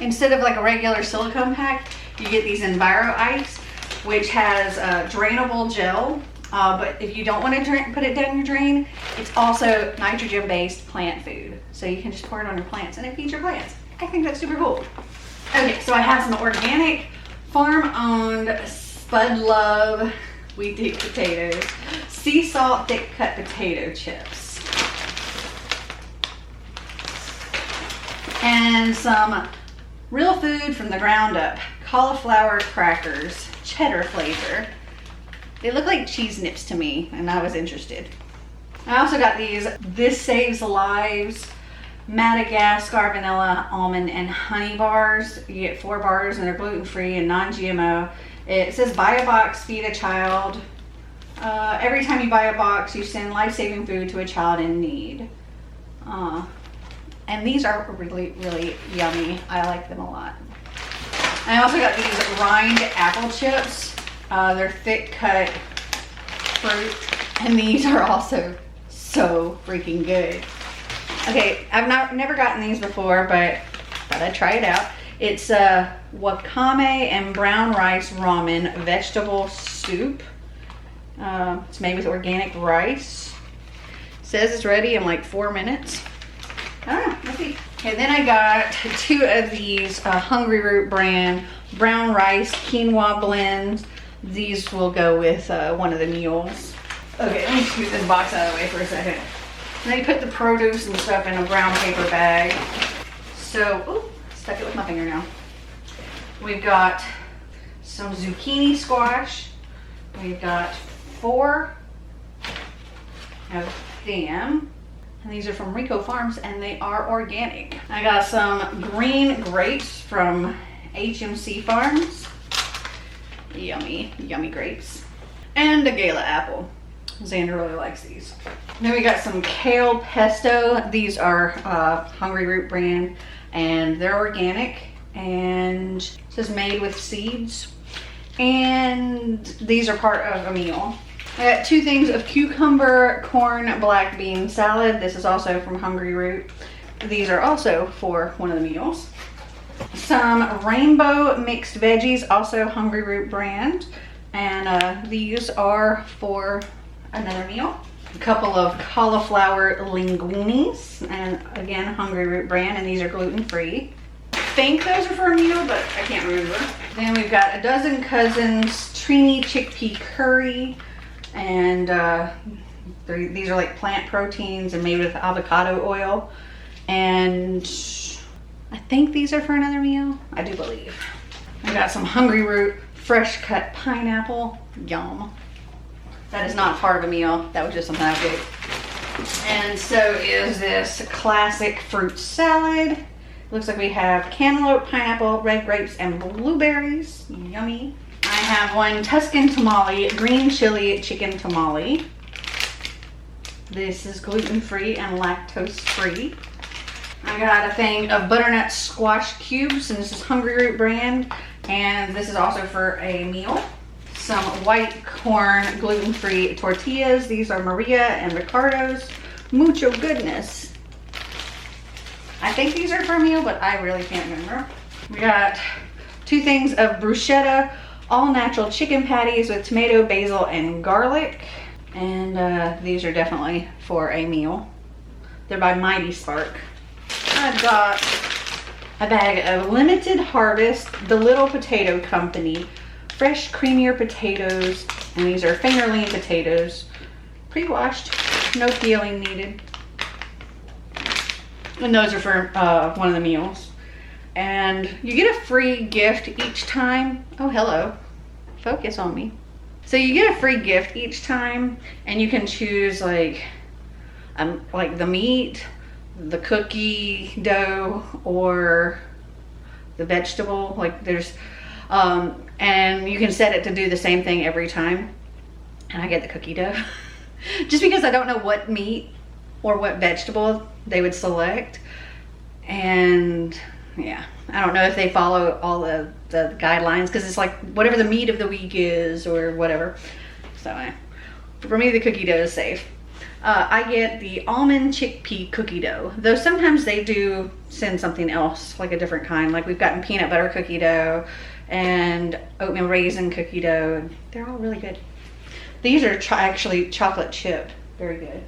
instead of like a regular silicone pack, you get these Enviro Ice, which has drainable gel. But if you don't want to put it down your drain, it's also nitrogen-based plant food. So you can just pour it on your plants and it feeds your plants. I think that's super cool. Okay, so I have some organic, farm-owned Spud Love Wheat Deep potatoes, sea salt thick cut potato chips, and some real food from the ground up, cauliflower crackers, cheddar flavor. They look like cheese nips to me, and I was interested. I also got these This Saves Lives Madagascar vanilla almond and honey bars. You get 4 bars and they're gluten-free and non-GMO. It says buy a box, feed a child. Every time you buy a box, you send life-saving food to a child in need. And these are really, really yummy. I like them a lot. I also got these rind apple chips. They're thick cut fruit, and these are also so freaking good. Okay, I've never gotten these before, but thought I'd try it out. It's wakame and brown rice ramen vegetable soup. It's made with organic rice. It says it's ready in like 4 minutes. I don't know, let's see. Okay, then I got 2 of these Hungry Root brand brown rice quinoa blends. These will go with one of the meals. Okay, let me scoot this box out of the way for a second. Then you put the produce and stuff in a brown paper bag. So, ooh, stuck it with my finger now. We've got some zucchini squash. We've got 4 of them. And these are from Rico Farms and they are organic. I got some green grapes from HMC Farms. Yummy, yummy grapes. And a Gala apple. Xander really likes these. Then we got some kale pesto. These are Hungry Root brand and they're organic and it says made with seeds. And these are part of a meal. I got 2 things of cucumber corn black bean salad. This is also from Hungry Root. These are also for one of the meals. Some rainbow mixed veggies, also Hungry Root brand. And these are for another meal. A couple of cauliflower linguinis, and again, Hungry Root brand, and these are gluten-free. I think those are for a meal, but I can't remember. Then we've got a dozen cousins Trini chickpea curry, and these are like plant proteins and made with avocado oil. And I think these are for another meal. I do believe. I got some Hungry Root fresh cut pineapple. Yum. That is not part of a meal. That was just something I did. And so is this classic fruit salad. Looks like we have cantaloupe, pineapple, red grapes, and blueberries. Yummy. I have one Tuscan tamale, green chili chicken tamale. This is gluten-free and lactose-free. I got a thing of butternut squash cubes, and this is Hungry Root brand, and this is also for a meal. Some white corn gluten-free tortillas. These are Maria and Ricardo's. Mucho goodness. I think these are for a meal, but I really can't remember. We got 2 things of bruschetta, all natural chicken patties with tomato, basil, and garlic. And these are definitely for a meal. They're by Mighty Spark. I've got a bag of Limited Harvest, The Little Potato Company, fresh creamier potatoes, and these are fingerling potatoes, pre-washed, no peeling needed. And those are for one of the meals. And you get a free gift each time. Oh, hello. Focus on me. So you get a free gift each time, and you can choose like the meat, the cookie dough, or the vegetable. Like there's and you can set it to do the same thing every time. And I get the cookie dough just because I don't know what meat or what vegetable they would select. And yeah, I don't know if they follow all the guidelines, because it's like whatever the meat of the week is or whatever. So for me, the cookie dough is safe. I get the almond chickpea cookie dough, though sometimes they do send something else, like a different kind. Like we've gotten peanut butter cookie dough and oatmeal raisin cookie dough, and they're all really good. These are actually chocolate chip, very good.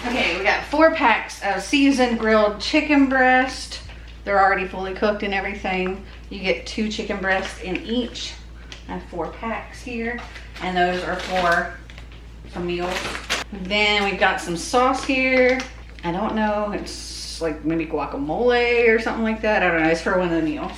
Okay, we got 4 packs of seasoned grilled chicken breast. They're already fully cooked and everything. You get 2 chicken breasts in each. I have 4 packs here, and those are for some meals. Then we've got some sauce here. I don't know, it's like maybe guacamole or something like that. I don't know, it's for one of the meals.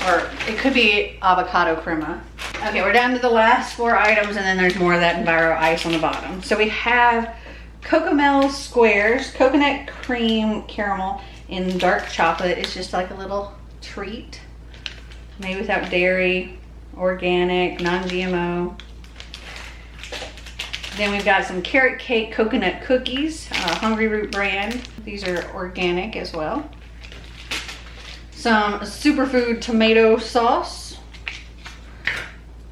Or it could be avocado crema. Okay, we're down to the last 4 items, and then there's more of that Enviro ice on the bottom. So we have Cocomel squares, coconut cream caramel in dark chocolate. It's just like a little treat, made without dairy, organic, non-GMO. Then we've got some carrot cake coconut cookies, Hungry Root brand. These are organic as well. Some superfood tomato sauce,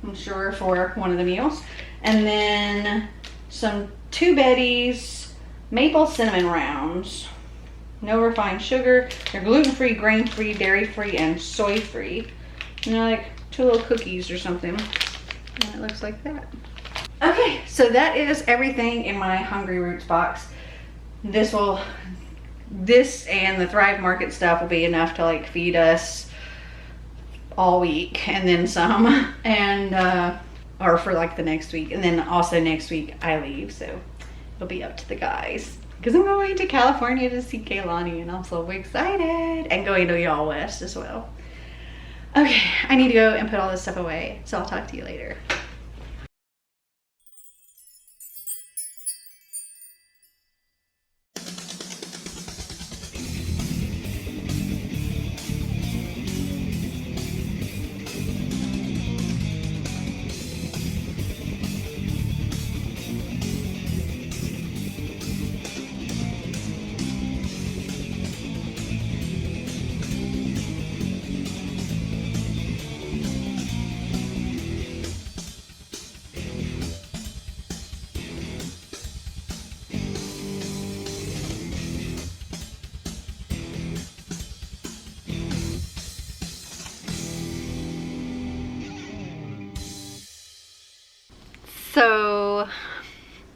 I'm sure for one of the meals. And then some 2 Betty's maple cinnamon rounds. No refined sugar. They're gluten-free, grain-free, dairy-free, and soy-free. And they're like 2 little cookies or something. And it looks like that. Okay, so that is everything in my Hungry Roots box. This will this and the Thrive Market stuff will be enough to like feed us all week and then some, and or for like the next week, and then also next week I leave, so it'll be up to the guys because I'm going to California to see Kaylani and I'm so excited, and going to Y'all West as well. Okay, I need to go and put all this stuff away, so I'll talk to you later. So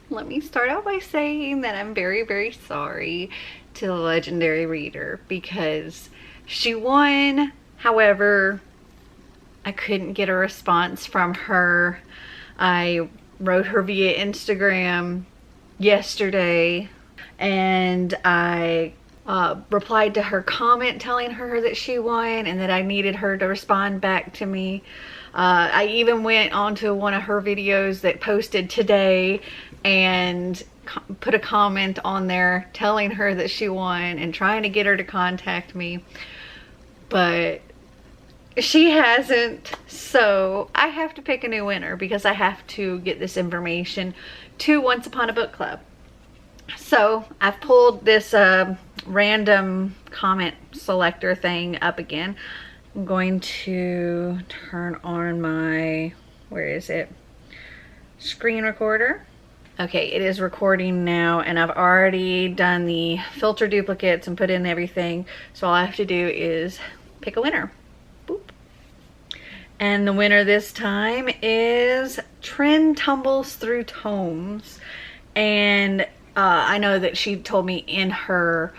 let me start out by saying that I'm very, very sorry to the legendary reader because she won. However, I couldn't get a response from her. I wrote her via Instagram yesterday, and I replied to her comment telling her that she won and that I needed her to respond back to me. I even went onto one of her videos that posted today and put a comment on there telling her that she won and trying to get her to contact me, but she hasn't. So I have to pick a new winner because I have to get this information to Once Upon a Book Club. So I've pulled this random comment selector thing up again. I'm going to turn on my, where is it? Screen recorder. Okay, it is recording now, and I've already done the filter duplicates and put in everything. So all I have to do is pick a winner. Boop. And the winner this time is Trin Tumbles Through Tomes. And I know that she told me in her,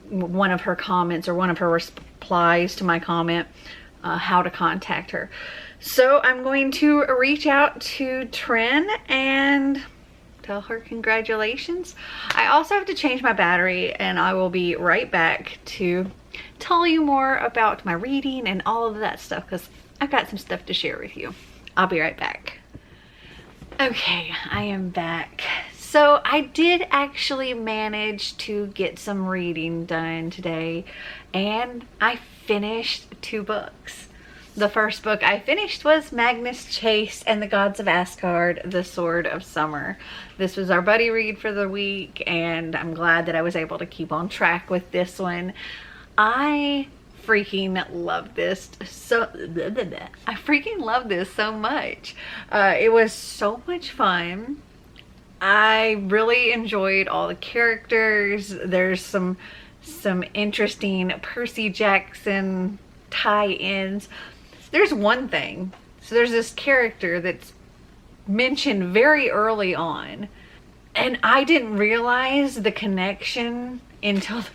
one of her comments or one of her replies to my comment, how to contact her. So I'm going to reach out to Trin and tell her congratulations. I also have to change my battery, and I will be right back to tell you more about my reading and all of that stuff because I've got some stuff to share with you. I'll be right back. Okay, I am back. So I did actually manage to get some reading done today, and I finished 2 books. The first book I finished was Magnus Chase and the Gods of Asgard, The Sword of Summer. This was our buddy read for the week, and I'm glad that I was able to keep on track with this one. I freaking love this so I freaking love this so much. It was so much fun. I really enjoyed all the characters. There's some interesting Percy Jackson tie-ins. There's one thing. So there's this character that's mentioned very early on, and I didn't realize the connection until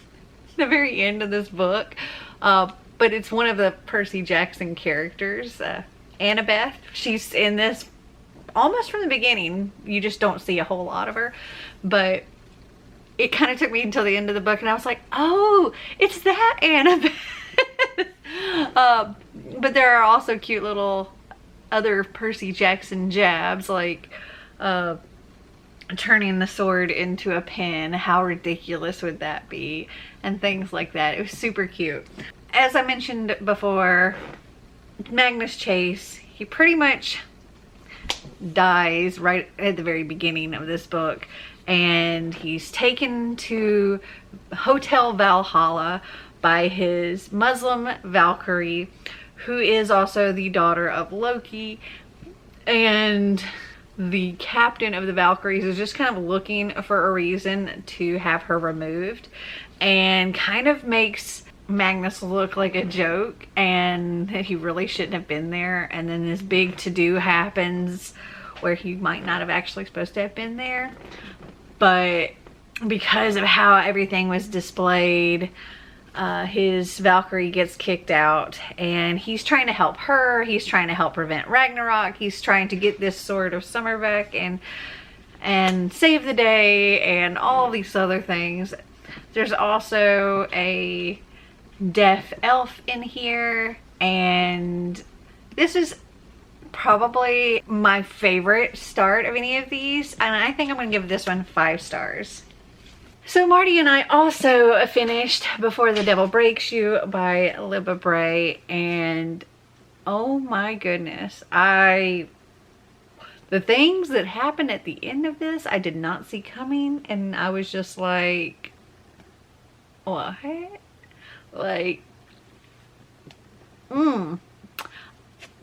the very end of this book. But it's one of the Percy Jackson characters, Annabeth. She's in this almost from the beginning. You just don't see a whole lot of her, but it kind of took me until the end of the book and I was like, oh, it's that Annabeth. But there are also cute little other Percy Jackson jabs, like turning the sword into a pen. How ridiculous would that be? And things like that. It was super cute. As I mentioned before, Magnus Chase, he pretty much dies right at the very beginning of this book, and he's taken to Hotel Valhalla by his Muslim Valkyrie, who is also the daughter of Loki. And the captain of the Valkyries is just kind of looking for a reason to have her removed, and kind of makes Magnus look like a joke and that he really shouldn't have been there. And then this big to-do happens where he might not have actually supposed to have been there. But because of how everything was displayed, his Valkyrie gets kicked out, and he's trying to help her. He's trying to help prevent Ragnarok. He's trying to get this sword of summer back and save the day and all these other things. There's also a deaf elf in here, and this is probably my favorite start of any of these, and I think I'm gonna give this one 5 stars. So Marty and I also finished Before the Devil Breaks You by Libba Bray, and oh my goodness, the things that happened at the end of this I did not see coming, and I was just like, what? Like,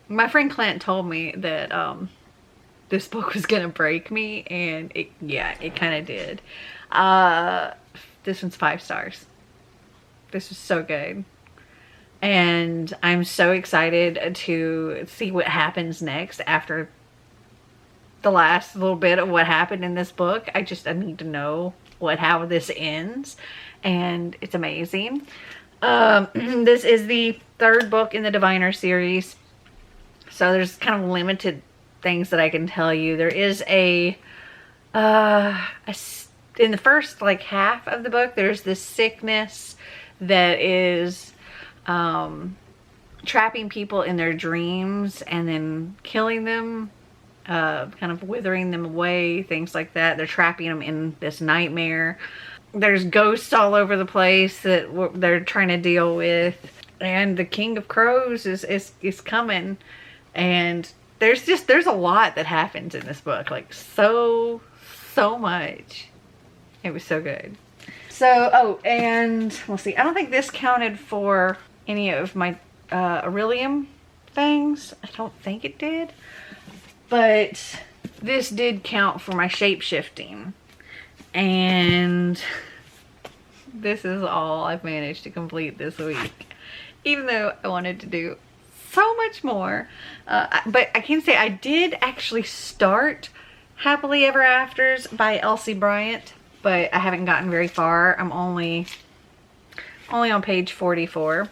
my friend Clint told me that this book was gonna break me, and it kind of did. This one's 5 stars. This was so good, and I'm so excited to see what happens next after the last little bit of what happened in this book. I need to know how this ends, and it's amazing. This is the 3rd book in the Diviner series, so there's kind of limited things that I can tell you. There is in the first like half of the book, there's this sickness that is trapping people in their dreams and then killing them, kind of withering them away, things like that. They're trapping them in this nightmare. There's ghosts all over the place that they're trying to deal with, and the King of Crows is coming, and there's a lot that happens in this book, like so much. It was so good. So, oh, and we'll see. I don't think this counted for any of my Orilium things. I don't think it did. But this did count for my shape-shifting. And this is all I've managed to complete this week. Even though I wanted to do so much more. But I can say I did actually start Happily Ever Afters by Elsie Bryant, but I haven't gotten very far. I'm only on page 44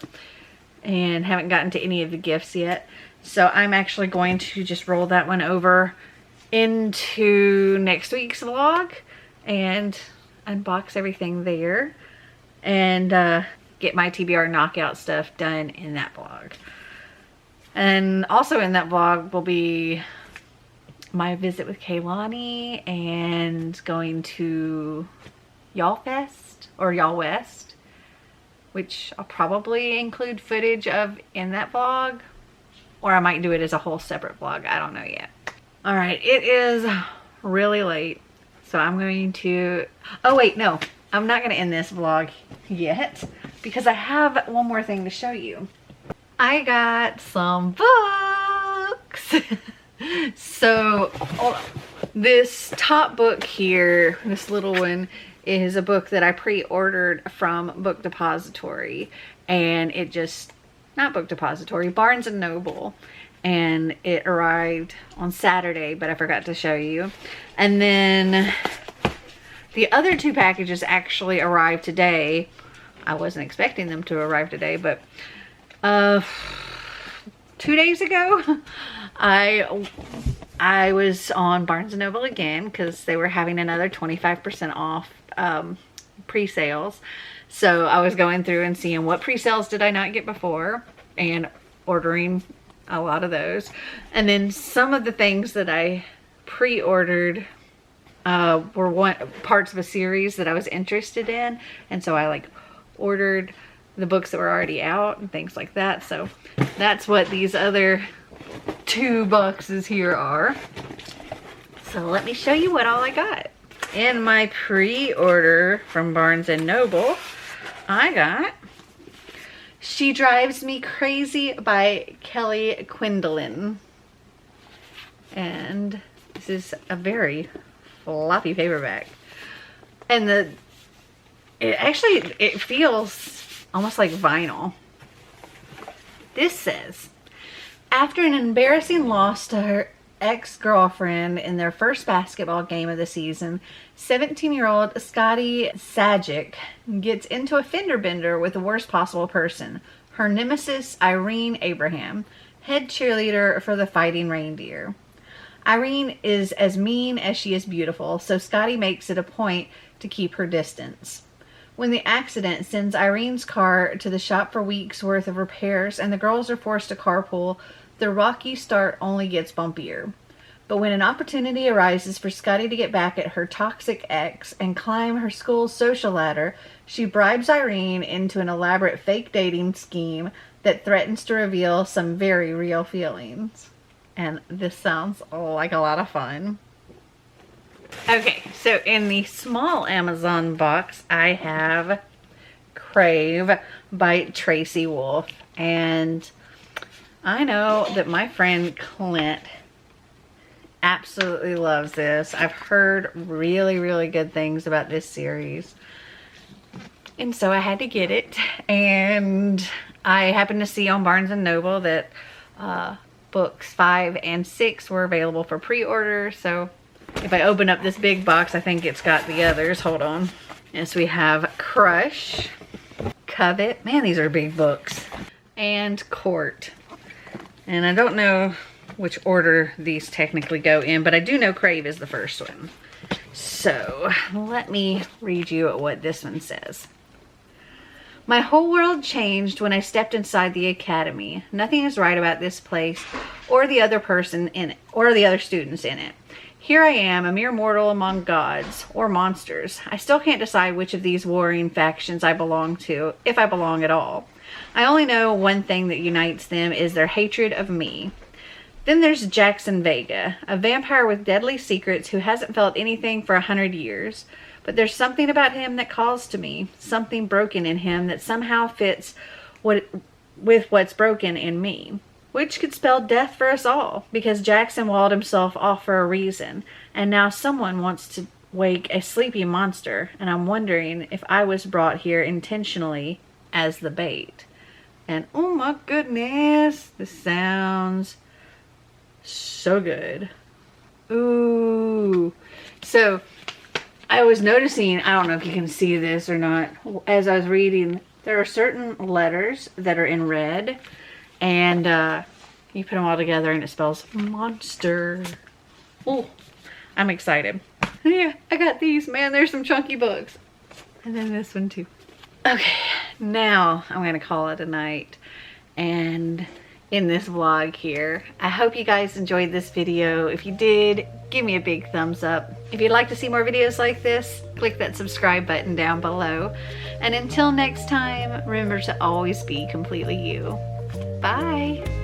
and haven't gotten to any of the gifts yet. So I'm actually going to just roll that one over into next week's vlog and unbox everything there and get my TBR knockout stuff done in that vlog. And also in that vlog will be my visit with Kaylani and going to Y'all Fest or Y'all West, which I'll probably include footage of in that vlog, or I might do it as a whole separate vlog. I don't know yet. All right, it is really late, so I'm going to, oh wait, no, I'm not gonna end this vlog yet because I have one more thing to show you. I got some books. So this top book here, this little one, is a book that I pre-ordered from Book Depository, and it just, not Book Depository, Barnes & Noble, and it arrived on Saturday, but I forgot to show you. And then the other 2 packages actually arrived today. I wasn't expecting them to arrive today, but 2 days ago, I was on Barnes & Noble again because they were having another 25% off pre-sales. So I was going through and seeing what pre-sales did I not get before and ordering a lot of those. And then some of the things that I pre-ordered were parts of a series that I was interested in. And so I like ordered the books that were already out and things like that. So that's what these other 2 boxes here are. So let me show you what all I got. In my pre-order from Barnes & Noble, I got She Drives Me Crazy by Kelly Quindlen. And this is a very floppy paperback. And it feels almost like vinyl. This says, after an embarrassing loss to her ex-girlfriend in their first basketball game of the season, 17-year-old Scotty Sajic gets into a fender bender with the worst possible person, her nemesis Irene Abraham, head cheerleader for the Fighting Reindeer. Irene is as mean as she is beautiful, so Scotty makes it a point to keep her distance. When the accident sends Irene's car to the shop for weeks worth of repairs and the girls are forced to carpool, the rocky start only gets bumpier. But when an opportunity arises for Scotty to get back at her toxic ex and climb her school's social ladder, she bribes Irene into an elaborate fake dating scheme that threatens to reveal some very real feelings. And this sounds like a lot of fun. Okay, so in the small Amazon box, I have Crave by Tracy Wolf. And I know that my friend Clint absolutely loves this. I've heard really, really good things about this series. And so I had to get it. And I happened to see on Barnes & Noble that books 5 and 6 were available for pre-order. So if I open up this big box, I think it's got the others. Hold on. Yes, we have Crush, Covet. Man, these are big books. And Court. And I don't know which order these technically go in, but I do know Crave is the first one. So let me read you what this one says. My whole world changed when I stepped inside the academy. Nothing is right about this place or the other person in it, or the other students in it. Here I am, a mere mortal among gods or monsters. I still can't decide which of these warring factions I belong to, if I belong at all. I only know one thing that unites them is their hatred of me. Then there's Jackson Vega, a vampire with deadly secrets who hasn't felt anything for 100 years. But there's something about him that calls to me, something broken in him that somehow fits with what's broken in me. Which could spell death for us all, because Jackson walled himself off for a reason, and now someone wants to wake a sleepy monster, and I'm wondering if I was brought here intentionally as the bait. And oh my goodness, this sounds so good. Ooh. So I was noticing, I don't know if you can see this or not, as I was reading, there are certain letters that are in red, and you put them all together and it spells monster. Oh, I'm excited. Yeah, I got these. Man, there's some chunky books. And then this one too. Okay, now I'm going to call it a night. And in this vlog here, I hope you guys enjoyed this video. If you did, give me a big thumbs up. If you'd like to see more videos like this, click that subscribe button down below. And until next time, remember to always be completely you. Bye.